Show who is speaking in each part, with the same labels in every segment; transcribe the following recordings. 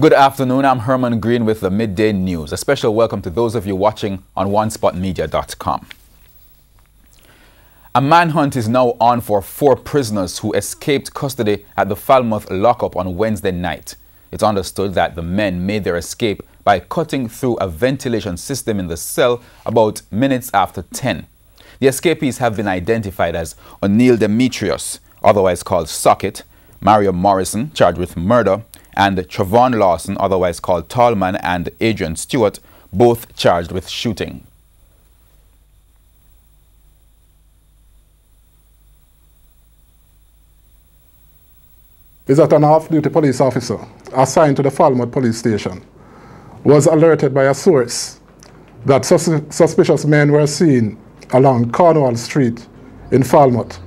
Speaker 1: Good afternoon, I'm Herman Green with the Midday News. A special welcome to those of you watching on onespotmedia.com. A manhunt is now on for 4 prisoners who escaped custody at the Falmouth lockup on Wednesday night. It's understood that the men made their escape by cutting through a ventilation system in the cell about minutes after 10. The escapees have been identified as O'Neill Demetrius, otherwise called Socket, Mario Morrison, charged with murder, and Trevon Lawson, otherwise called Tallman, and Adrian Stewart, both charged with shooting.
Speaker 2: Is that an off-duty police officer assigned to the Falmouth police station was alerted by a source that suspicious men were seen along Cornwall Street in Falmouth.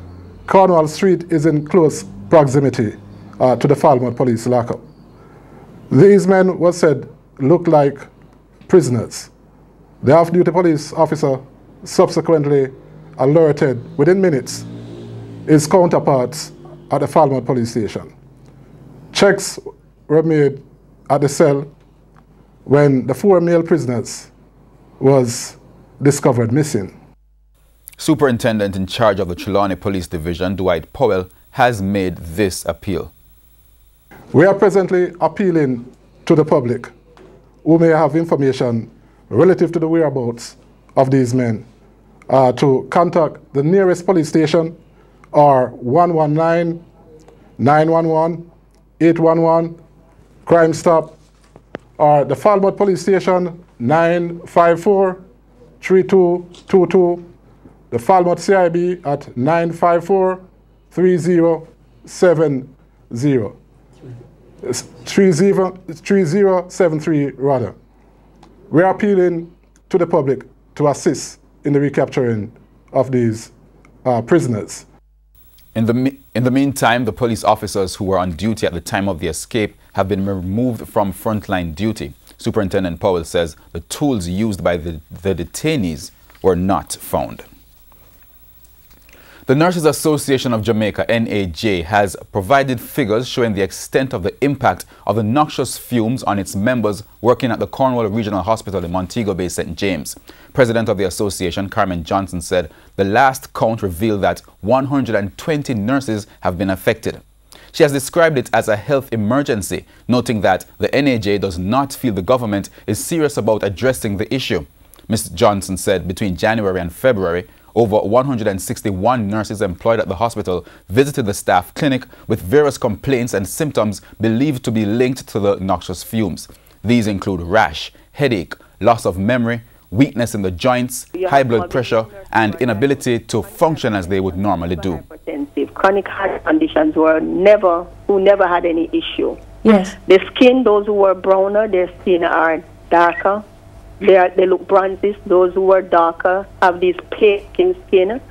Speaker 2: Cornwall Street is in close proximity to the Falmouth police lockup. These men were said look like prisoners. The off-duty police officer subsequently alerted within minutes his counterparts at the Falmouth police station. Checks were made at the cell when the 4 male prisoners was discovered missing.
Speaker 1: Superintendent in charge of the Trelawney Police Division, Dwight Powell, has made this appeal.
Speaker 2: We are presently appealing to the public who may have information relative to the whereabouts of these men to contact the nearest police station or 119, 911, 811, Crime Stop, or the Falmouth Police Station 954-3222, the Falmouth CIB at 954-3070. 3073 rather. We are appealing to the public to assist in the recapturing of these prisoners.
Speaker 1: In the meantime, the police officers who were on duty at the time of the escape have been removed from frontline duty. Superintendent Powell says the tools used by the detainees were not found. The Nurses Association of Jamaica, NAJ, has provided figures showing the extent of the impact of the noxious fumes on its members working at the Cornwall Regional Hospital in Montego Bay, St. James. President of the association, Carmen Johnson, said the last count revealed that 120 nurses have been affected. She has described it as a health emergency, noting that the NAJ does not feel the government is serious about addressing the issue. Ms. Johnson said between January and February, over 161 nurses employed at the hospital visited the staff clinic with various complaints and symptoms believed to be linked to the noxious fumes. These include rash, headache, loss of memory, weakness in the joints, high blood pressure, and inability to function as they would normally do.
Speaker 3: Chronic heart conditions who never had any issue.
Speaker 4: Yes.
Speaker 3: The skin, those who were browner, their skin are darker. They look bronzy. Those who are darker have this pale skin.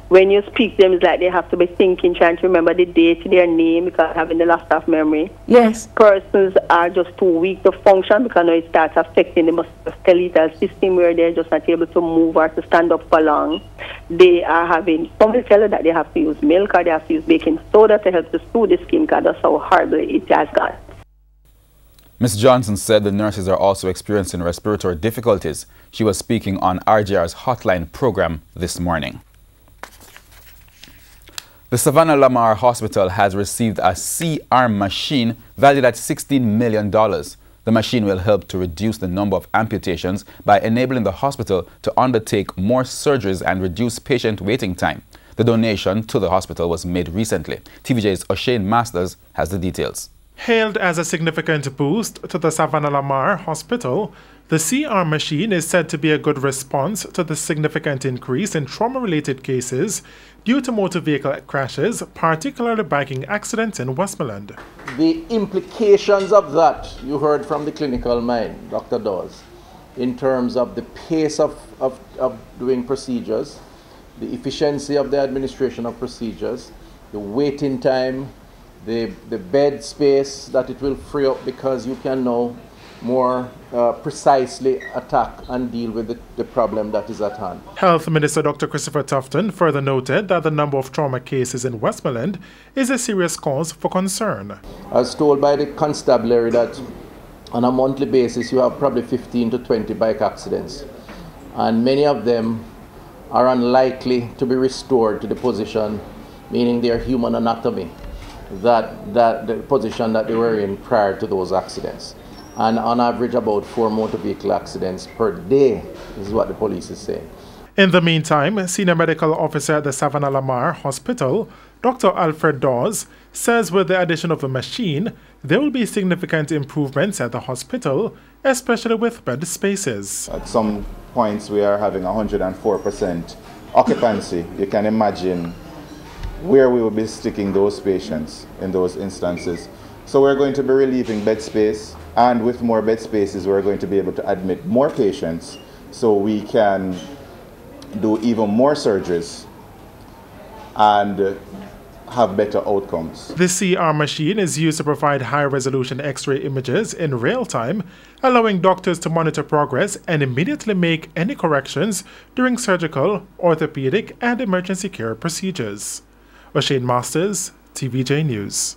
Speaker 3: When you speak to them, it's like they have to be thinking, trying to remember the date, their name, because having the loss of memory.
Speaker 4: Yes. Persons
Speaker 3: are just too weak to function because now it starts affecting the musculoskeletal system where they're just not able to move or to stand up for long. They are having, some will tell you that they have to use milk or they have to use baking soda to help to soothe the skin because that's how horrible it has got.
Speaker 1: Ms. Johnson said the nurses are also experiencing respiratory difficulties. She was speaking on RJR's Hotline program this morning. The Savannah Lamar Hospital has received a C-arm machine valued at $16 million. The machine will help to reduce the number of amputations by enabling the hospital to undertake more surgeries and reduce patient waiting time. The donation to the hospital was made recently. TVJ's O'Shane Masters has the details.
Speaker 5: Hailed as a significant boost to the Savannah Lamar Hospital, the C-arm machine is said to be a good response to the significant increase in trauma-related cases due to motor vehicle crashes, particularly biking accidents in Westmoreland.
Speaker 6: The implications of that you heard from the clinical mind, Dr. Dawes, in terms of the pace of doing procedures, the efficiency of the administration of procedures, the waiting time, the bed space that it will free up because you can now more precisely attack and deal with the problem that is at hand.
Speaker 5: Health Minister Dr. Christopher Tufton further noted that the number of trauma cases in Westmoreland is a serious cause for concern.
Speaker 6: I was told by the constabulary that on a monthly basis, you have probably 15 to 20 bike accidents. And many of them are unlikely to be restored to the position, meaning their human anatomy, that the position that they were in prior to those accidents. And on average, about 4 motor vehicle accidents per day is what the police is saying.
Speaker 5: In the meantime, Senior Medical Officer at the Savannah Lamar Hospital, Dr. Alfred Dawes, says with the addition of the machine, there will be significant improvements at the hospital, especially with bed spaces.
Speaker 4: At some points, we are having 104% occupancy. You can imagine where we will be sticking those patients in those instances. So we're going to be relieving bed space, and with more bed spaces, we're going to be able to admit more patients so we can do even more surgeries and have better outcomes.
Speaker 5: The CR machine is used to provide high-resolution X-ray images in real time, allowing doctors to monitor progress and immediately make any corrections during surgical, orthopedic, and emergency care procedures. O'Shane Masters, TVJ News.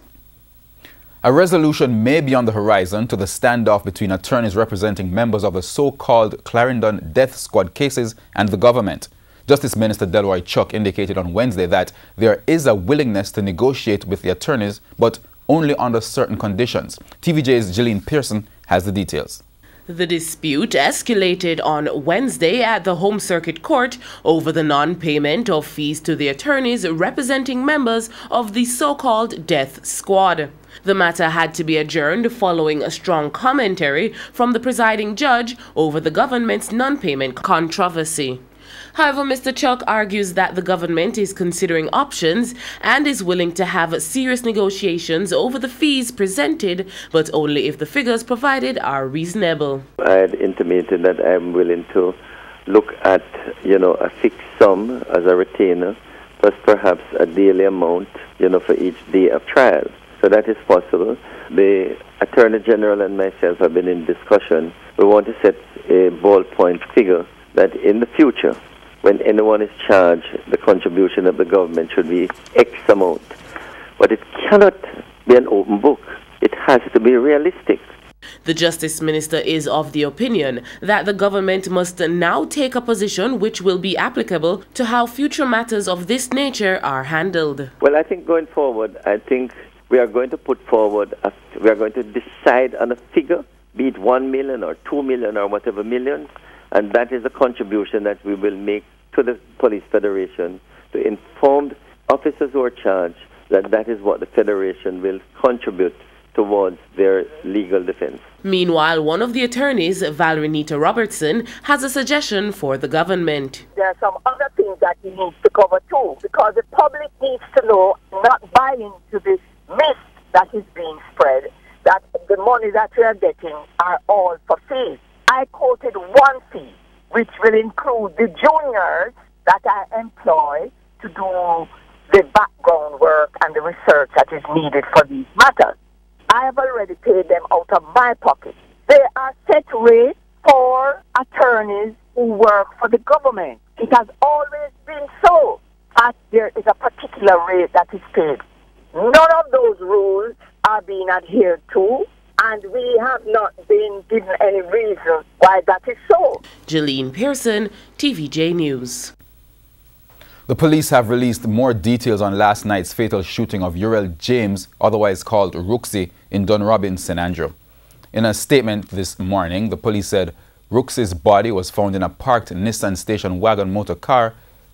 Speaker 1: A resolution may be on the horizon to the standoff between attorneys representing members of the so-called Clarendon death squad cases and the government. Justice Minister Delroy Chuck indicated on Wednesday that there is a willingness to negotiate with the attorneys, but only under certain conditions. TVJ's Gillian Pearson has the details.
Speaker 7: The dispute escalated on Wednesday at the Home Circuit Court over the non-payment of fees to the attorneys representing members of the so-called death squad. The matter had to be adjourned following a strong commentary from the presiding judge over the government's non-payment controversy. However, Mr. Chuck argues that the government is considering options and is willing to have serious negotiations over the fees presented, but only if the figures provided are reasonable.
Speaker 8: I had intimated that I'm willing to look at, a fixed sum as a retainer, plus perhaps a daily amount, for each day of trial. So that is possible. The Attorney General and myself have been in discussion. We want to set a ballpoint figure that in the future, when anyone is charged, the contribution of the government should be X amount. But it cannot be an open book. It has to be realistic.
Speaker 7: The Justice Minister is of the opinion that the government must now take a position which will be applicable to how future matters of this nature are handled.
Speaker 8: Well, I think going forward, we are going to put forward, we are going to decide on a figure, be it 1 million or 2 million or whatever millions, and that is a contribution that we will make to the Police Federation to inform officers who are charged that is what the Federation will contribute towards their legal defense.
Speaker 7: Meanwhile, one of the attorneys, Valerie Nita Robertson, has a suggestion for the government.
Speaker 9: There are some other things that he needs to cover too, because the public needs to know, not buy into this myth that is being spread, that the money that we are getting are all for fees. I quoted one fee, which will include the juniors that I employ to do the background work and the research that is needed for these matters. I have already paid them out of my pocket. There are set rates for attorneys who work for the government. It has always been so that there is a particular rate that is paid. None of those rules are being adhered to, and we have not been given any reason why that is so.
Speaker 7: Gillian Pearson, TVJ News.
Speaker 1: The police have released more details on last night's fatal shooting of Uriel James, otherwise called Rooksy, in Dunrobin, St. Andrew. In a statement this morning, the police said Rooksy's body was found in a parked Nissan station wagon motor car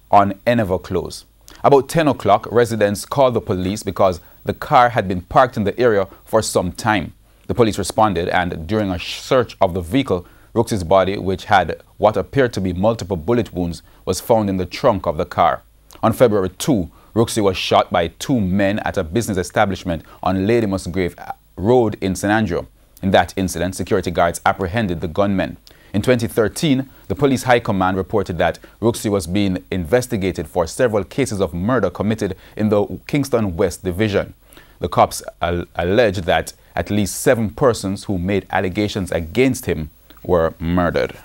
Speaker 1: on Enever Close. About 10 o'clock, residents called the police because the car had been parked in the area for some time. The police responded, and during a search of the vehicle, Rooksy's body, which had what appeared to be multiple bullet wounds, was found in the trunk of the car. On February 2, Rooksy was shot by 2 men at a business establishment on Lady Musgrave Road in St. Andrew. In that incident, security guards apprehended the gunmen. In 2013, the police high command reported that Rooksy was being investigated for several cases of murder committed in the Kingston West Division. The cops alleged that at least 7 persons who made allegations against him were murdered.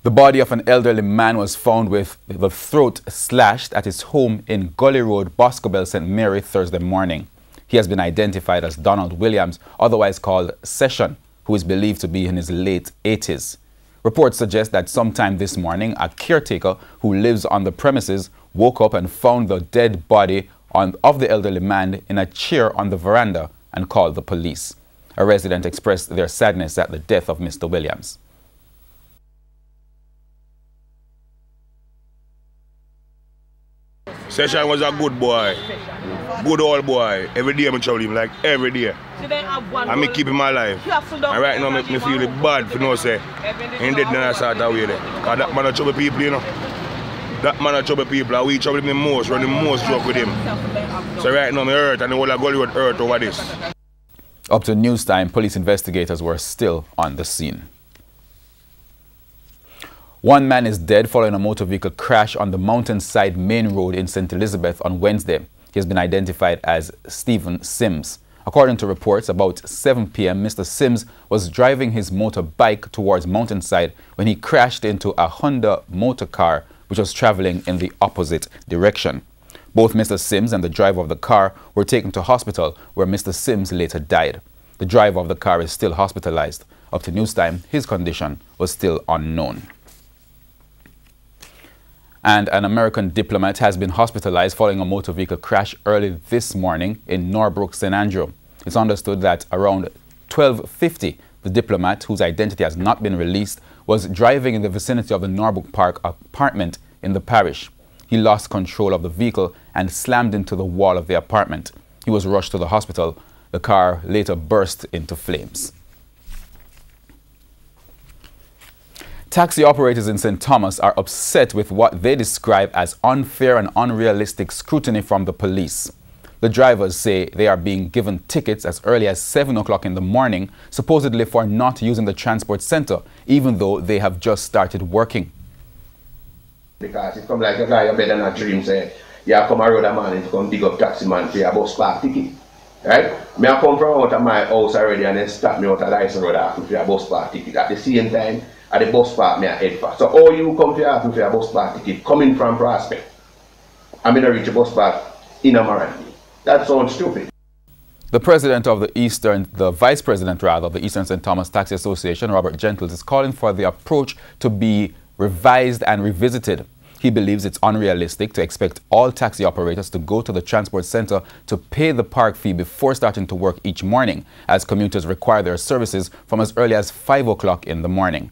Speaker 1: The body of an elderly man was found with the throat slashed at his home in Gully Road, Boscobel, St. Mary, Thursday morning. He has been identified as Donald Williams, otherwise called Session, who is believed to be in his late 80s. Reports suggest that sometime this morning, a caretaker who lives on the premises woke up and found the dead body of the elderly man in a chair on the veranda and called the police. A resident expressed their sadness at the death of Mr. Williams.
Speaker 10: Session was a good boy, good old boy. Every day I tell him, like every day. And me keep him alive. And right now me feel it bad for no say. He dead in a sort of way there. Cause that man a trouble people, you know. That man a trouble people, and we trouble him the most, run the most joke with him. So right now me hurt and the whole of Gully Road hurt over this.
Speaker 1: Up to news time, police investigators were still on the scene. One man is dead following a motor vehicle crash on the Mountainside Main Road in St. Elizabeth on Wednesday. He has been identified as Stephen Sims. According to reports, about 7 p.m., Mr. Sims was driving his motorbike towards Mountainside when he crashed into a Honda motor car which was traveling in the opposite direction. Both Mr. Sims and the driver of the car were taken to hospital, where Mr. Sims later died. The driver of the car is still hospitalized. Up to news time, his condition was still unknown. And an American diplomat has been hospitalized following a motor vehicle crash early this morning in Norbrook, St. Andrew. It's understood that around 12:50, the diplomat, whose identity has not been released, was driving in the vicinity of the Norbrook Park apartment in the parish. He lost control of the vehicle and slammed into the wall of the apartment. He was rushed to the hospital. The car later burst into flames. Taxi operators in St. Thomas are upset with what they describe as unfair and unrealistic scrutiny from the police. The drivers say they are being given tickets as early as 7 o'clock in the morning, supposedly for not using the transport center, even though they have just started working.
Speaker 11: Because it come like a guy you better not dream say, yeah, come around a man and come dig up taxi man for your bus park ticket. Right? Me I come from out of my house already and then stop me out of license road asking for your bus park ticket. At the same time, at the bus park me I head for. So all you come to ask me for your bus park ticket coming from Prospect. I'm gonna reach a bus park in Amaranth. That sounds stupid.
Speaker 1: The vice president of the Eastern St. Thomas Taxi Association, Robert Gentles, is calling for the approach to be revised and revisited. He believes it's unrealistic to expect all taxi operators to go to the transport center to pay the park fee before starting to work each morning, as commuters require their services from as early as 5 o'clock in the morning.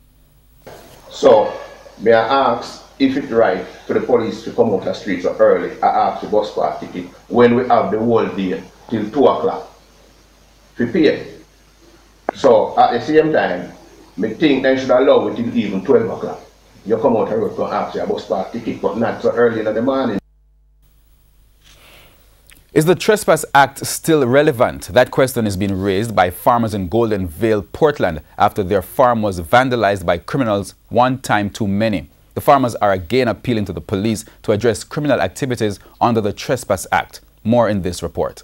Speaker 11: So, may I ask if it's right for the police to come out the streets so early and ask the bus park ticket when we have the whole day till 2 o'clock to pay? So, at the same time, I think they should allow it till even 12 o'clock. You come out the road to ask your bus park ticket, but not so early in the morning.
Speaker 1: Is the Trespass Act still relevant? That question is being raised by farmers in Golden Vale, Portland, after their farm was vandalized by criminals one time too many. The farmers are again appealing to the police to address criminal activities under the Trespass Act. More in this report.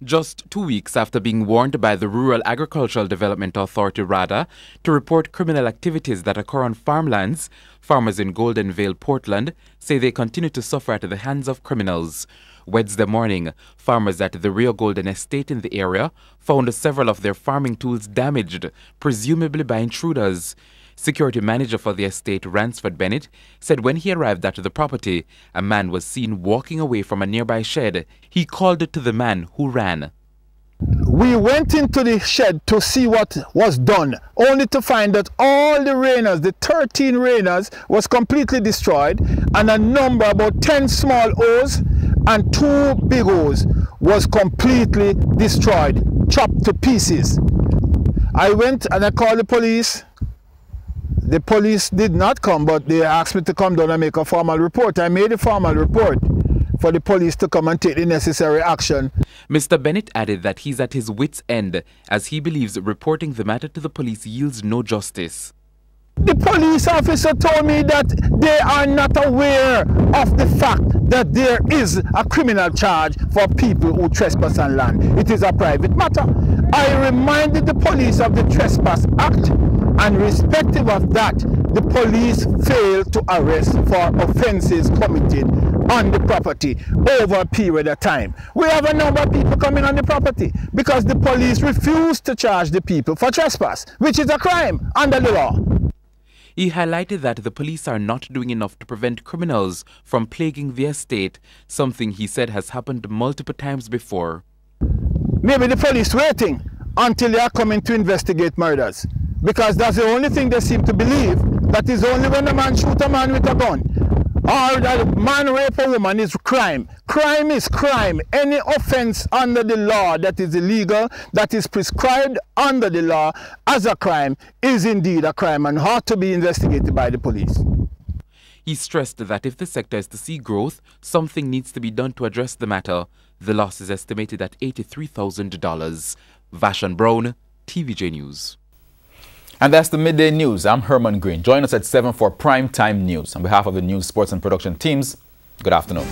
Speaker 12: Just 2 weeks after being warned by the Rural Agricultural Development Authority, RADA, to report criminal activities that occur on farmlands, farmers in Golden Vale, Portland, say they continue to suffer at the hands of criminals. Wednesday morning, farmers at the Rio Golden Estate in the area found several of their farming tools damaged, presumably by intruders. Security manager for the estate, Ransford Bennett, said when he arrived at the property, a man was seen walking away from a nearby shed. He called to the man, who ran.
Speaker 13: We went into the shed to see what was done, only to find that all the rainers, the 13 rainers, was completely destroyed, and a number, about 10 small O's and 2 big O's, was completely destroyed, chopped to pieces. I went and I called the police. The police did not come, but they asked me to come down and make a formal report. I made a formal report for the police to come and take the necessary action.
Speaker 12: Mr. Bennett added that he's at his wit's end, as he believes reporting the matter to the police yields no justice.
Speaker 13: The police officer told me that they are not aware of the fact that there is a criminal charge for people who trespass on land. It is a private matter. I reminded the police of the Trespass Act, and irrespective of that, the police failed to arrest for offences committed on the property over a period of time. We have a number of people coming on the property because the police refuse to charge the people for trespass, which is a crime under the law.
Speaker 12: He highlighted that the police are not doing enough to prevent criminals from plaguing the estate, something he said has happened multiple times before.
Speaker 13: Maybe the police waiting until they are coming to investigate murders, because that's the only thing they seem to believe, that is only when a man shoots a man with a gun or that a man rape a woman is crime. Crime is crime. Any offense under the law that is illegal, that is prescribed under the law as a crime, is indeed a crime and ought to be investigated by the police.
Speaker 12: He stressed that if the sector is to see growth, something needs to be done to address the matter. The loss is estimated at $83,000. Vashon Brown, TVJ News.
Speaker 1: And that's the Midday News. I'm Herman Green. Join us at 7 for Prime Time News. On behalf of the news, sports and production teams, good afternoon.